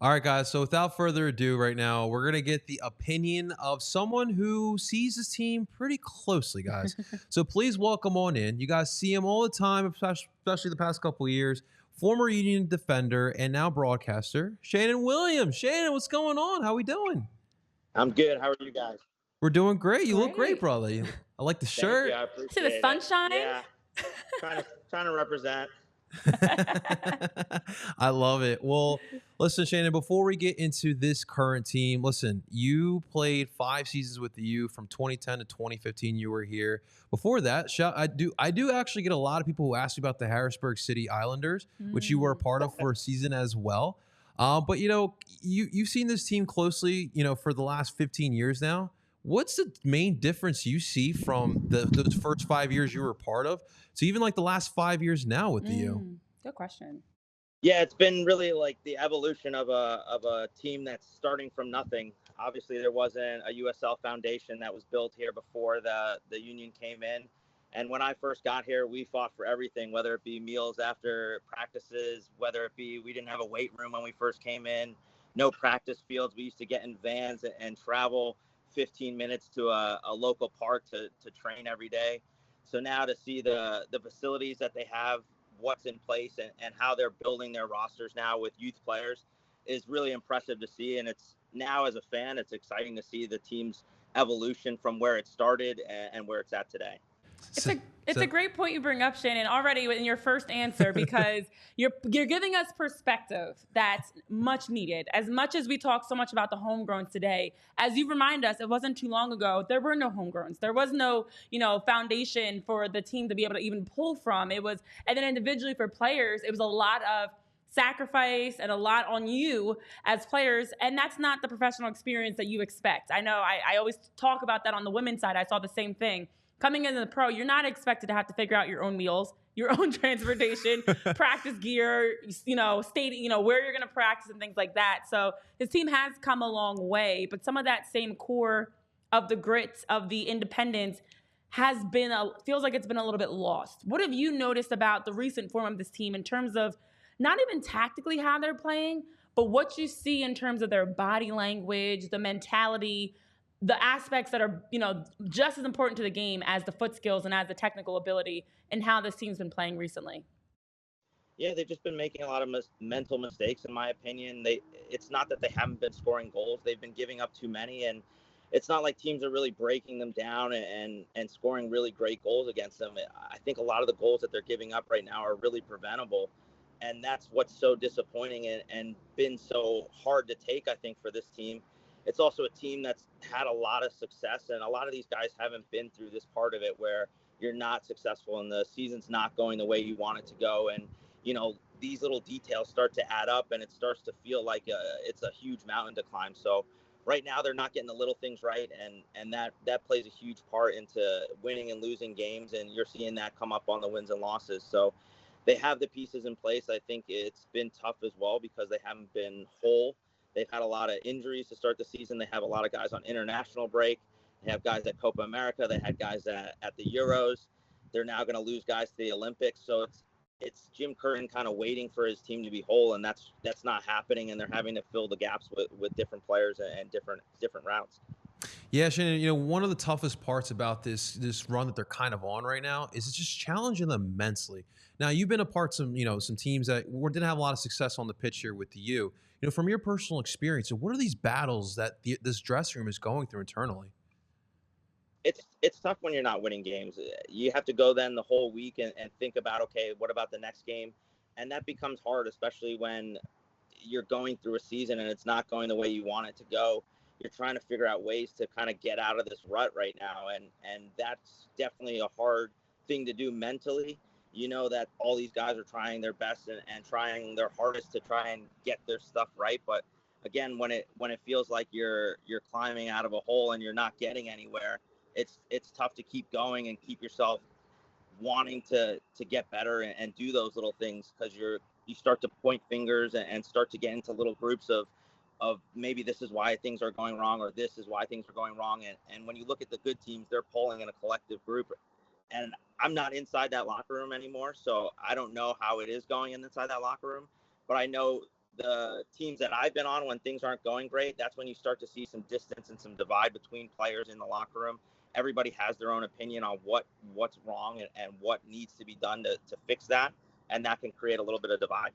All right, guys. So without further ado, right now, we're going to get the opinion of someone who sees his team pretty closely, guys. So please welcome on in. You guys see him all the time, especially the past couple of years. Former Union defender and now broadcaster, Sheanon Williams. Sheanon, what's going on? How we doing? I'm good. How are you guys? We're doing great. You look great, Great. brother. I like the Thank you. shirt. I See the appreciate it. sunshine? Yeah, trying to represent. I love it. Well, listen, Shannon, before we get into this current team, listen, you played 5 seasons with the U from 2010 to 2015. You were here. Before that, I do actually get a lot of people who ask me about the Harrisburg City Islanders, which you were a part of for a season as well. But you've seen this team closely, for the last 15 years now. What's the main difference you see from those first 5 years you were a part of to even like the last 5 years now with the U? Good question. Yeah, it's been really like the evolution of a team that's starting from nothing. Obviously, there wasn't a USL foundation that was built here before the union came in. And when I first got here, we fought for everything, whether it be meals after practices, whether it be we didn't have a weight room when we first came in, no practice fields. We used to get in vans and travel 15 minutes to a local park to train every day. So now to see the facilities that they have, what's in place, and how they're building their rosters now with youth players is really impressive to see. And it's now, as a fan, it's exciting to see the team's evolution from where it started and where it's at today. It's a great point you bring up, Shannon, already in your first answer, because you're giving us perspective that's much needed. As much as we talk so much about the homegrowns today, as you remind us, it wasn't too long ago, there were no homegrowns. There was no, foundation for the team to be able to even pull from. And then individually for players, it was a lot of sacrifice and a lot on you as players, and that's not the professional experience that you expect. I know I always talk about that on the women's side. I saw the same thing. Coming into the pro, you're not expected to have to figure out your own meals, your own transportation, practice gear, state, where you're going to practice and things like that. So his team has come a long way, but some of that same core of the grit, of the independence feels like it's been a little bit lost. What have you noticed about the recent form of this team in terms of not even tactically how they're playing, but what you see in terms of their body language, the mentality, the aspects that are, just as important to the game as the foot skills and as the technical ability, and how this team's been playing recently? Yeah, they've just been making a lot of mental mistakes, in my opinion. It's not that they haven't been scoring goals; they've been giving up too many, and it's not like teams are really breaking them down and scoring really great goals against them. I think a lot of the goals that they're giving up right now are really preventable, and that's what's so disappointing and been so hard to take, I think, for this team. It's also a team that's had a lot of success, and a lot of these guys haven't been through this part of it where you're not successful and the season's not going the way you want it to go. And, these little details start to add up, and it starts to feel like it's a huge mountain to climb. So right now they're not getting the little things right, and that plays a huge part into winning and losing games, and you're seeing that come up on the wins and losses. So they have the pieces in place. I think it's been tough as well because they haven't been whole. They've had a lot of injuries to start the season. They have a lot of guys on international break. They have guys at Copa America. They had guys at the Euros. They're now going to lose guys to the Olympics. So it's Jim Curtin kind of waiting for his team to be whole, and that's not happening. And they're having to fill the gaps with different players and different routes. Yeah, Shannon, one of the toughest parts about this run that they're kind of on right now is it's just challenging them immensely. Now, you've been a part of some teams that didn't have a lot of success on the pitch here with the U. From your personal experience, what are these battles that this dressing room is going through internally? It's tough when you're not winning games. You have to go then the whole week and think about, okay, what about the next game? And that becomes hard, especially when you're going through a season and it's not going the way you want it to go. You're trying to figure out ways to kind of get out of this rut right now. And that's definitely a hard thing to do mentally. You know that all these guys are trying their best and trying their hardest to try and get their stuff right. But again, when it feels like you're climbing out of a hole and you're not getting anywhere, it's tough to keep going and keep yourself wanting to get better and do those little things, because you start to point fingers and start to get into little groups of maybe this is why things are going wrong, or this is why things are going wrong. And when you look at the good teams, they're polling in a collective group. And I'm not inside that locker room anymore, so I don't know how it is going inside that locker room. But I know the teams that I've been on, when things aren't going great, that's when you start to see some distance and some divide between players in the locker room. Everybody has their own opinion on what's wrong and what needs to be done to fix that. And that can create a little bit of divide.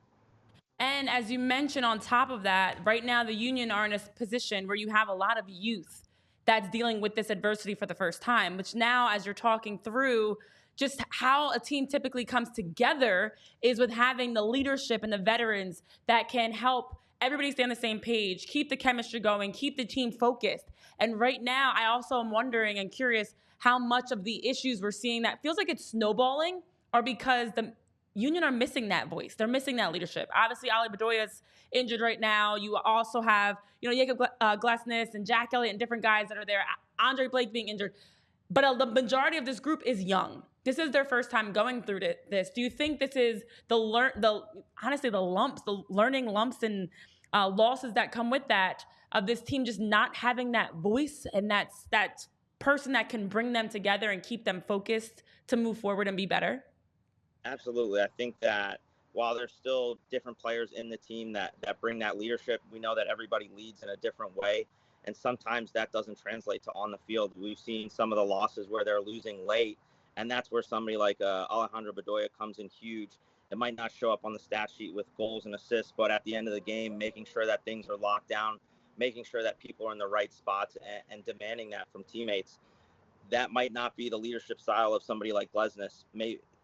And as you mentioned, on top of that, right now the Union are in a position where you have a lot of youth that's dealing with this adversity for the first time, which now, as you're talking through just how a team typically comes together, is with having the leadership and the veterans that can help everybody stay on the same page, keep the chemistry going, keep the team focused. And right now, I also am wondering and curious how much of the issues we're seeing that feels like it's snowballing are because the Union are missing that voice. They're missing that leadership. Obviously, Ali Bedoya's injured right now. You also have, Jacob Glesnes and Jack Elliott and different guys that are there. Andre Blake being injured. But the majority of this group is young. This is their first time going through this. Do you think this is the learning lumps and losses that come with that, of this team just not having that voice and that person that can bring them together and keep them focused to move forward and be better? Absolutely. I think that while there's still different players in the team that bring that leadership, we know that everybody leads in a different way. And sometimes that doesn't translate to on the field. We've seen some of the losses where they're losing late, and that's where somebody like Alejandro Bedoya comes in huge. It might not show up on the stat sheet with goals and assists, but at the end of the game, making sure that things are locked down, making sure that people are in the right spots and demanding that from teammates. That might not be the leadership style of somebody like Glesnes.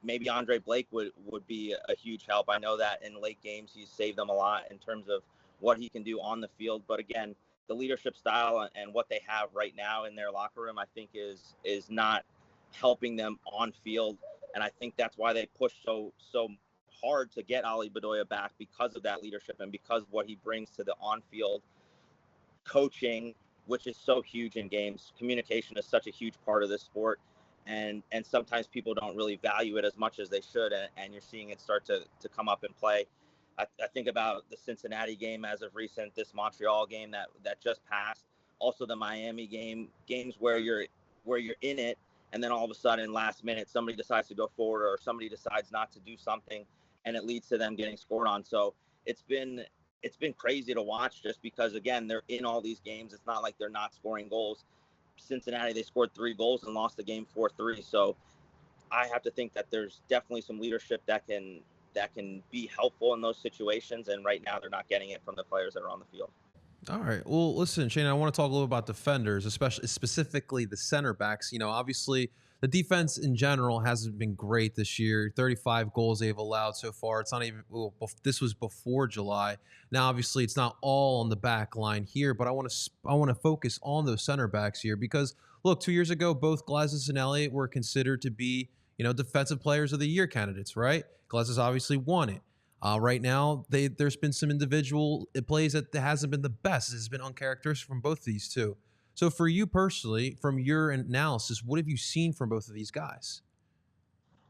Maybe Andre Blake would be a huge help. I know that in late games, he's saved them a lot in terms of what he can do on the field. But again, the leadership style and what they have right now in their locker room, I think is not helping them on field. And I think that's why they push so hard to get Ali Bedoya back, because of that leadership and because of what he brings to the on-field coaching, which is so huge in games. Communication is such a huge part of this sport. And sometimes people don't really value it as much as they should, and you're seeing it start to come up and play. I think about the Cincinnati game as of recent, this Montreal game that just passed, also the Miami games where you're in it, and then all of a sudden last minute somebody decides to go forward or somebody decides not to do something, and it leads to them getting scored on. So it's been crazy to watch, just because again, they're in all these games. It's not like they're not scoring goals. Cincinnati, they scored 3 goals and lost the game 4-3. So I have to think that there's definitely some leadership that can be helpful in those situations. And right now they're not getting it from the players that are on the field. All right. Well, listen, Shane, I want to talk a little about defenders, specifically the center backs. Obviously the defense in general hasn't been great this year. 35 goals they've allowed so far. It's not even, this was before July. Now, obviously it's not all on the back line here, but I want to focus on those center backs here because look, 2 years ago, both Glesnes and Elliott were considered to be, defensive players of the year candidates, right? Glesnes obviously won it. Right now, there's been some individual plays that hasn't been the best. It's been uncharacteristic from both of these two. So for you personally, from your analysis, what have you seen from both of these guys?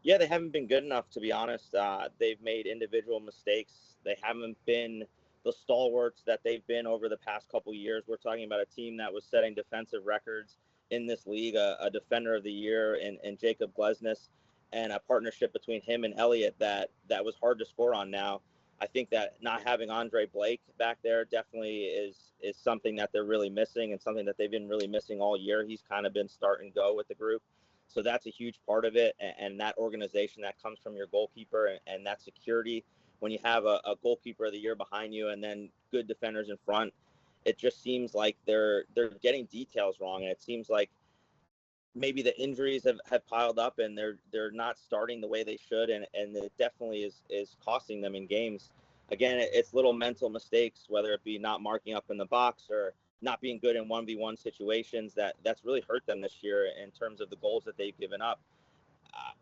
Yeah, they haven't been good enough, to be honest. They've made individual mistakes. They haven't been the stalwarts that they've been over the past couple years. We're talking about a team that was setting defensive records in this league, a defender of the year in Jacob Glesnes, and a partnership between him and Elliott that was hard to score on. Now, I think that not having Andre Blake back there definitely is something that they're really missing, and something that they've been really missing all year. He's kind of been start and go with the group. So that's a huge part of it. And that organization that comes from your goalkeeper and that security, when you have a goalkeeper of the year behind you and then good defenders in front, it just seems like they're getting details wrong. And it seems like maybe the injuries have piled up and they're not starting the way they should. And it definitely is costing them in games. Again, it's little mental mistakes, whether it be not marking up in the box or not being good in 1v1 situations that's really hurt them this year in terms of the goals that they've given up.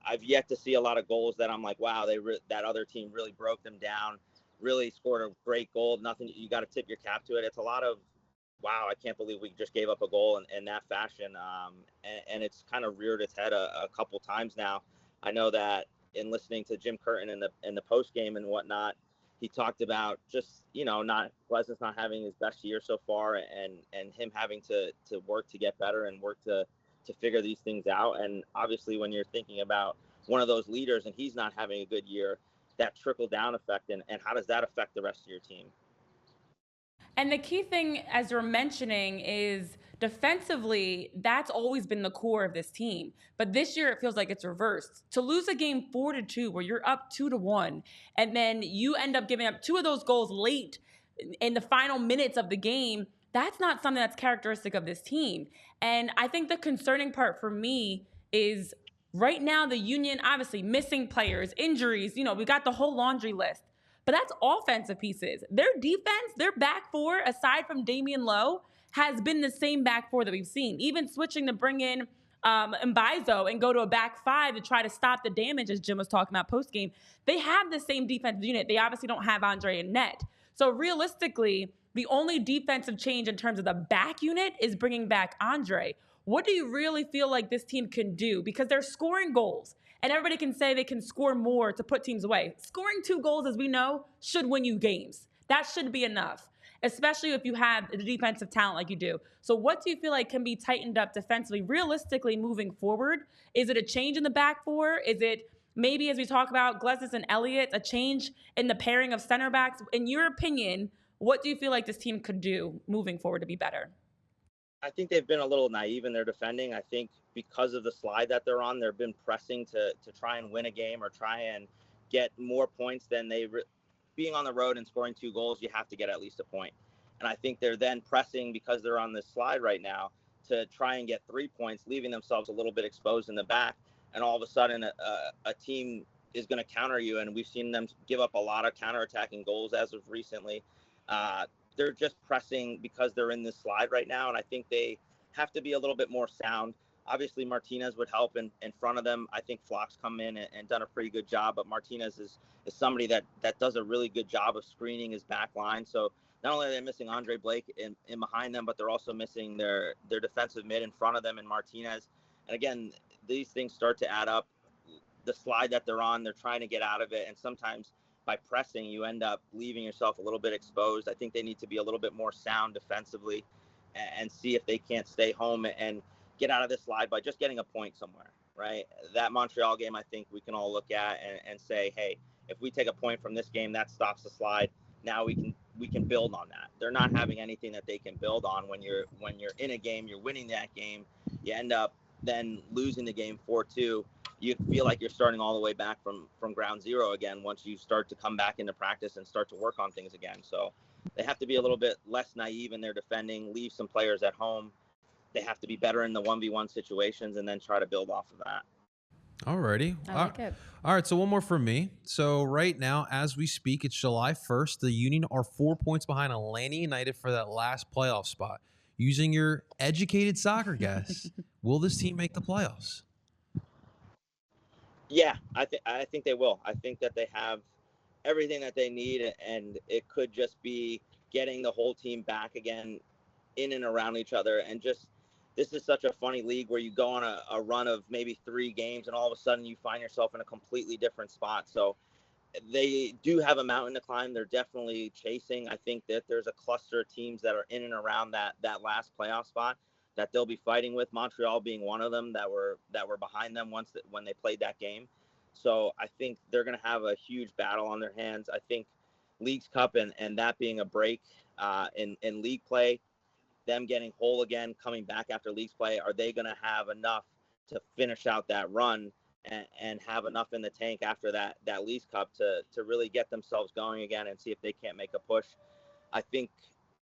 I've yet to see a lot of goals that I'm like, wow, that other team really broke them down, really scored a great goal. Nothing, you got to tip your cap to it. It's a lot of, wow, I can't believe we just gave up a goal in that fashion. And it's kind of reared its head a couple times now. I know that in listening to Jim Curtin in the post game and whatnot, he talked about just, Glesnes not having his best year so far and him having to work to get better and work to figure these things out. And obviously when you're thinking about one of those leaders and he's not having a good year, that trickle down effect and how does that affect the rest of your team? And the key thing, as you're mentioning, is defensively, that's always been the core of this team. But this year, it feels like it's reversed. To lose a game 4-2, where you're up 2-1, and then you end up giving up two of those goals late in the final minutes of the game, that's not something that's characteristic of this team. And I think the concerning part for me is right now the Union, obviously missing players, injuries, we got the whole laundry list. But that's offensive pieces. Their defense, their back four, aside from Damian Lowe, has been the same back four that we've seen. Even switching to bring in Mbaizo and go to a back five to try to stop the damage, as Jim was talking about post-game, they have the same defensive unit. They obviously don't have Andre in net. So realistically, the only defensive change in terms of the back unit is bringing back Andre. What do you really feel like this team can do? Because they're scoring goals. And everybody can say they can score more to put teams away. Scoring 2 goals, as we know, should win you games. That should be enough, especially if you have the defensive talent like you do. So what do you feel like can be tightened up defensively, realistically moving forward? Is it a change in the back four? Is it maybe, as we talk about Glesnes and Elliott, a change in the pairing of center backs? In your opinion, what do you feel like this team could do moving forward to be better? I think they've been a little naive in their defending. I think because of the slide that they're on, they've been pressing to try and win a game or try and get more points than being on the road and scoring 2 goals, you have to get at least a point. And I think they're then pressing because they're on this slide right now to try and get 3 points, leaving themselves a little bit exposed in the back. And all of a sudden a team is going to counter you. And we've seen them give up a lot of counterattacking goals as of recently. They're just pressing because they're in this slide right now. And I think they have to be a little bit more sound. Obviously, Martinez would help in front of them. I think Flock's come in and done a pretty good job, but Martinez is somebody that does a really good job of screening his back line. So not only are they missing Andre Blake in behind them, but they're also missing their defensive mid in front of them and Martinez. And again, these things start to add up. The slide that they're on, they're trying to get out of it. And sometimes by pressing, you end up leaving yourself a little bit exposed. I think they need to be a little bit more sound defensively and see if they can't stay home and get out of this slide by just getting a point somewhere, right? That Montreal game, I think we can all look at and say, hey, if we take a point from this game, that stops the slide. Now we can build on that. They're not having anything that they can build on when you're in a game, you're winning that game, you end up then losing the game 4-2. You feel like you're starting all the way back from ground zero again once you start to come back into practice and start to work on things again. So they have to be a little bit less naive in their defending, leave some players at home. They have to be better in the 1v1 situations and then try to build off of that. Alrighty. I like it. All right, so one more from me. So right now, as we speak, it's July 1st. The Union are 4 points behind Atlanta United for that last playoff spot. Using your educated soccer guess, will this team make the playoffs? Yeah, I think they will. I think that they have everything that they need, and it could just be getting the whole team back again in and around each other. And just, this is such a funny league where you go on a run of maybe 3 games and all of a sudden you find yourself in a completely different spot. So they do have a mountain to climb. They're definitely chasing. I think that there's a cluster of teams that are in and around that last playoff spot that they'll be fighting with, Montreal being one of them that were behind them when they played that game. So I think they're going to have a huge battle on their hands. I think Leagues Cup and that being a break in league play, them getting whole again, coming back after leagues play, are they going to have enough to finish out that run and have enough in the tank after that Leagues Cup to really get themselves going again and see if they can't make a push? I think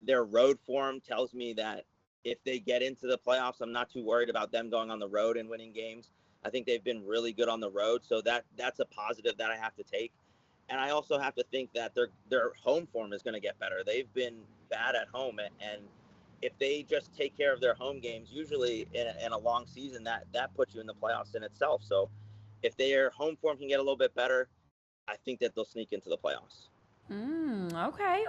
their road form tells me that if they get into the playoffs, I'm not too worried about them going on the road and winning games. I think they've been really good on the road, so that's a positive that I have to take. And I also have to think that their home form is going to get better. They've been bad at home, and if they just take care of their home games, usually in a long season, that puts you in the playoffs in itself. So if their home form can get a little bit better, I think that they'll sneak into the playoffs.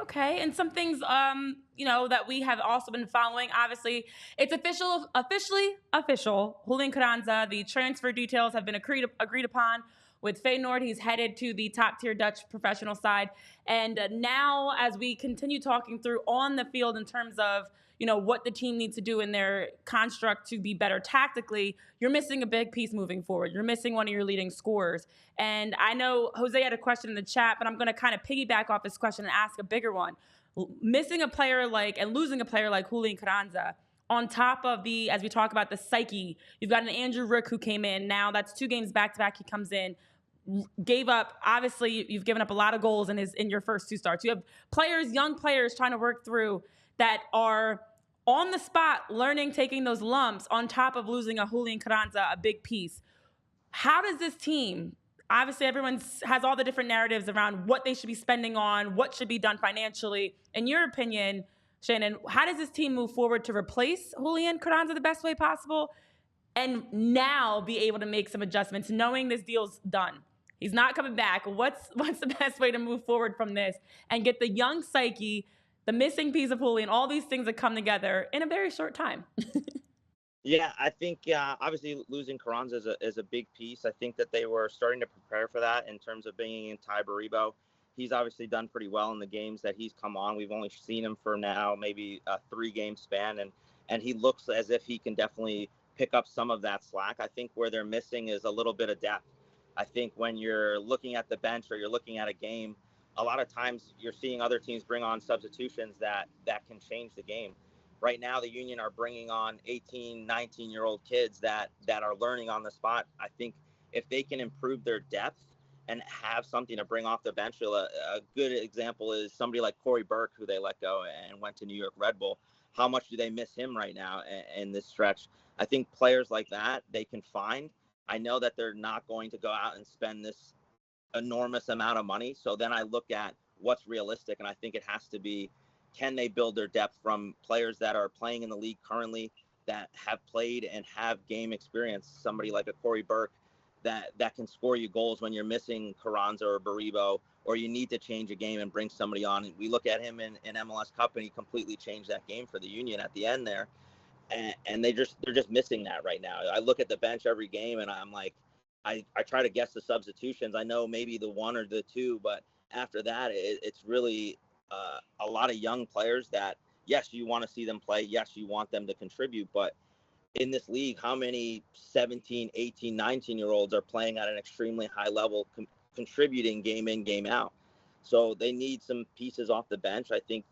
Okay. And some things, that we have also been following. Obviously, it's officially official. Julian Carranza, the transfer details have been agreed upon with Feyenoord. He's headed to the top-tier Dutch professional side. And now, as we continue talking through on the field in terms of, what the team needs to do in their construct to be better tactically, you're missing a big piece moving forward. You're missing one of your leading scorers. And I know Jose had a question in the chat, but I'm going to kind of piggyback off his question and ask a bigger one. missing a player and losing a player like Julian Carranza, on top of as we talk about the psyche, you've got an Andrew Rick who came in. Now that's 2 games back-to-back. He comes in, gave up. Obviously, you've given up a lot of goals in your first 2 starts. You have young players trying to work through that are on the spot, learning, taking those lumps on top of losing a Julian Carranza, a big piece. How does this team, obviously everyone has all the different narratives around what they should be spending on, what should be done financially. In your opinion, Sheanon, how does this team move forward to replace Julian Carranza the best way possible and now be able to make some adjustments, knowing this deal's done? He's not coming back. What's the best way to move forward from this and get the young psyche, the missing piece of Julian, all these things that come together in a very short time? Yeah, I think obviously losing Carranza is a big piece. I think that they were starting to prepare for that in terms of bringing in Ty Baribo. He's obviously done pretty well in the games that he's come on. We've only seen him for now maybe a 3-game span, and he looks as if he can definitely pick up some of that slack. I think where they're missing is a little bit of depth. I think when you're looking at the bench or you're looking at a game, a lot of times you're seeing other teams bring on substitutions that can change the game. Right now, the Union are bringing on 18, 19-year-old kids that are learning on the spot. I think if they can improve their depth and have something to bring off the bench, a good example is somebody like Corey Burke, who they let go and went to New York Red Bull. How much do they miss him right now in this stretch? I think players like that, they can find. I know that they're not going to go out and spend this enormous amount of money. So then I look at what's realistic, and I think it has to be, can they build their depth from players that are playing in the league currently that have played and have game experience? Somebody like a Corey Burke that can score you goals when you're missing Carranza or Baribo, or you need to change a game and bring somebody on. We look at him in MLS Cup, and he completely changed that game for the Union at the end there. And they're just missing that right now. I look at the bench every game, and I'm like, I try to guess the substitutions. I know maybe the 1 or the 2, but after that, it's really a lot of young players that, yes, you want to see them play. Yes, you want them to contribute. But in this league, how many 17, 18, 19-year-olds are playing at an extremely high level, contributing game in, game out? So they need some pieces off the bench. I think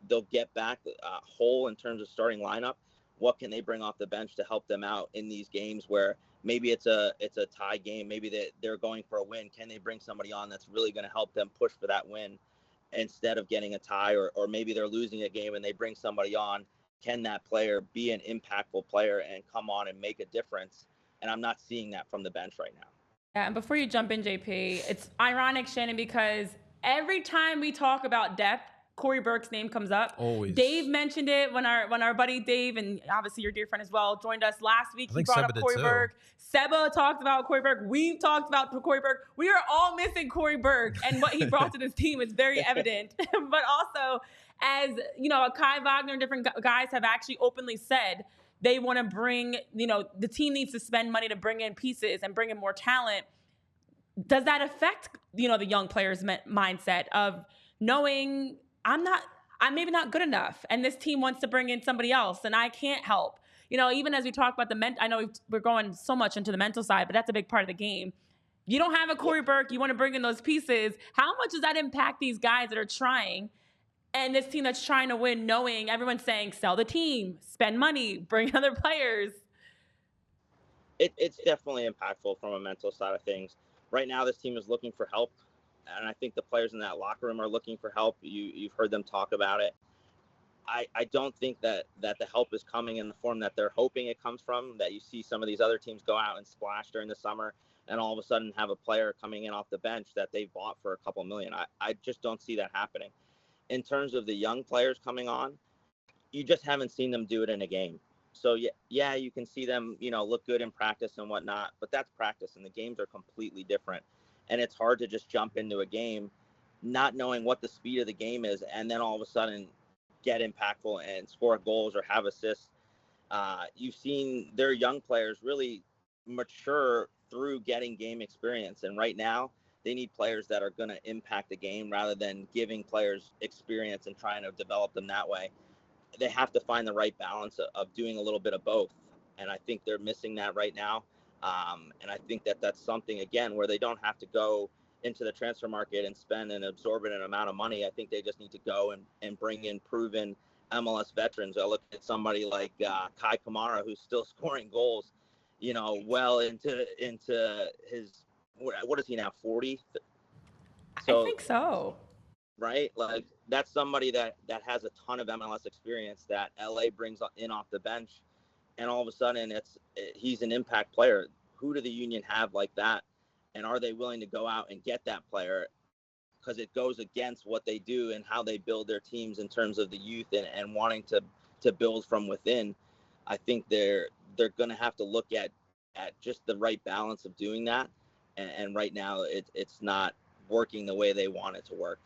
they'll get back whole in terms of starting lineup. What can they bring off the bench to help them out in these games where maybe it's a tie game, maybe they're going for a win? Can they bring somebody on that's really going to help them push for that win instead of getting a tie, or maybe they're losing a game and they bring somebody on? Can that player be an impactful player and come on and make a difference? And I'm not seeing that from the bench right now. Yeah, and before you jump in, JP, it's ironic, Sheanon, because every time we talk about depth, Corey Burke's name comes up. Always. Dave mentioned it when our buddy Dave, and obviously your dear friend as well, joined us last week. He brought up Corey Burke. Seba talked about Corey Burke. We've talked about Corey Burke. We are all missing Corey Burke, and what he brought to this team is very evident. But also, as you know, Kai Wagner and different guys have actually openly said they want to bring, the team needs to spend money to bring in pieces and bring in more talent. Does that affect, the young players' mindset of knowing I'm maybe not good enough, and this team wants to bring in somebody else, and I can't help? Even as we talk about I know we're going so much into the mental side, but that's a big part of the game. You don't have a Corey Burke. You want to bring in those pieces. How much does that impact these guys that are trying, and this team that's trying to win, knowing everyone's saying, sell the team, spend money, bring other players? It's definitely impactful from a mental side of things. Right now, this team is looking for help, and I think the players in that locker room are looking for help. You've heard them talk about it. I don't think that the help is coming in the form that they're hoping it comes from, that you see some of these other teams go out and splash during the summer and all of a sudden have a player coming in off the bench that they bought for a couple million. I just don't see that happening. In terms of the young players coming on, you just haven't seen them do it in a game. So yeah, you can see them, look good in practice and whatnot, but that's practice, and the games are completely different. And it's hard to just jump into a game not knowing what the speed of the game is, and then all of a sudden get impactful and score goals or have assists. You've seen their young players really mature through getting game experience. And right now, they need players that are going to impact the game rather than giving players experience and trying to develop them that way. They have to find the right balance of doing a little bit of both. And I think they're missing that right now. And I think that that's something, again, where they don't have to go into the transfer market and spend an absorbent amount of money. I think they just need to go and bring in proven MLS veterans. I look at somebody like Kai Kamara, who's still scoring goals, well into his, what is he now, 40? So, I think so. Right? Like, that's somebody that has a ton of MLS experience that LA brings in off the bench, and all of a sudden he's an impact player. Who do the Union have like that? And are they willing to go out and get that player? Because it goes against what they do and how they build their teams in terms of the youth and wanting to build from within. I think they're going to have to look at just the right balance of doing that. And right now it's not working the way they want it to work.